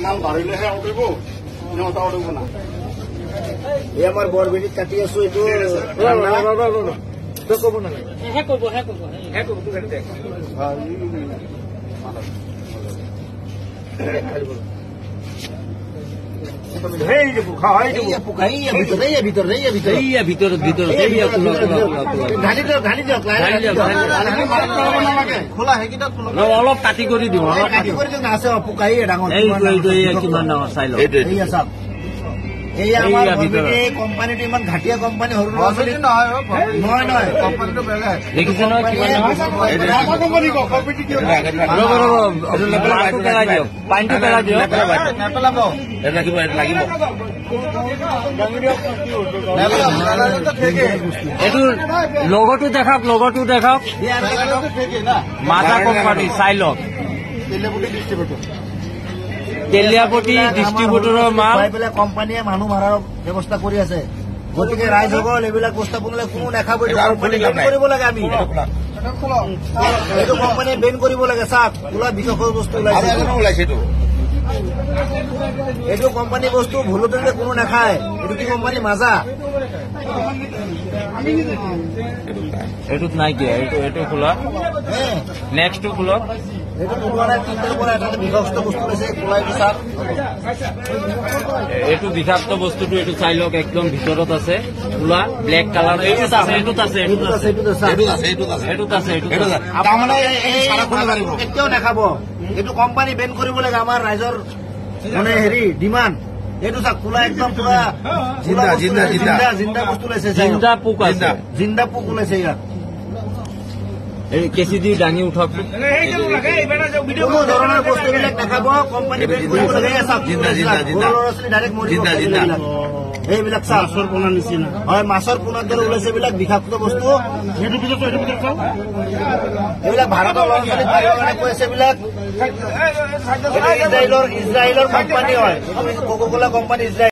মাল ধৰিলেহে উঠিব সিহঁত উঠিব না এই আমাৰ বৰবেদী কাটি আছো এইটো ক'ব অলপ কাটি কৰি দিওঁ আছে পোকাই ডাঙৰ কিমান ডাঙৰ চাই লওঁ কোম্পানীটো ইমান ঘাটিয়া কোম্পানী সৰু ল'ৰা ছোৱালী নহয় কোম্পানীটো বেলেগ দেখিছে নহয় পেলাই দিয়ক পানীটো পেলাই দিয়ক নেপেলাব লাগিব লাগিব এইটো লগতো দেখাওক মাতা কোম্পানী চাই লওক তেলিয়াপতি ডিষ্ট্ৰিবিউটৰৰ মাল কোম্পানীয়ে মানুহ মাৰাৰ ব্যৱস্থা কৰি আছে গতিকে ৰাইজসকল এইবিলাক বস্তু বনালে কোনো নাখাব কৰিব লাগে আমি এইটো কোম্পানীয়ে বেন কৰিব লাগে চাওক ওলা বিষয়ৰ বস্তু ওলাইছে এইটো কোম্পানী বস্তু ভুলতে কোনো নাখায় এইটো কি কোম্পানী মাজা এইটোত নাই কিয় এইটো খোলা নেক্সটটো খোলক এইটো বিষাক্ত বস্তুটো এইটো চাই লওক একদম ভিতৰত আছে খোলা ব্লেক কালাৰ কেতিয়াও নাখাব এইটো কোম্পানী বেন কৰিব লাগে আমাৰ ৰাইজৰ মানে হেৰি ডিমাণ্ড এইটো চাওক খোলা একদম পুৰা জিন্দা বস্তু ওলাইছে জিন্দা পোক ওলাইছে ইয়াত কেঁচি দি দাঙি উঠক কোনো ধৰণৰ বস্তুবিলাক নাখাব কোম্পানী বেন কৰিব লাগে এইবিলাক মাছৰ পোনাৰ নিচিনা হয় মাছৰ পোনাৰ দৰে ওলাইছে এইবিলাক বিষাক্ত বস্তু এইবিলাক ভাৰতৰ ল'ৰা ছোৱালী কাৰণে কৈছে এইবিলাক ইজৰাইলৰ কোম্পানী হয় কোকা কোলা কোম্পানী ইজৰাইল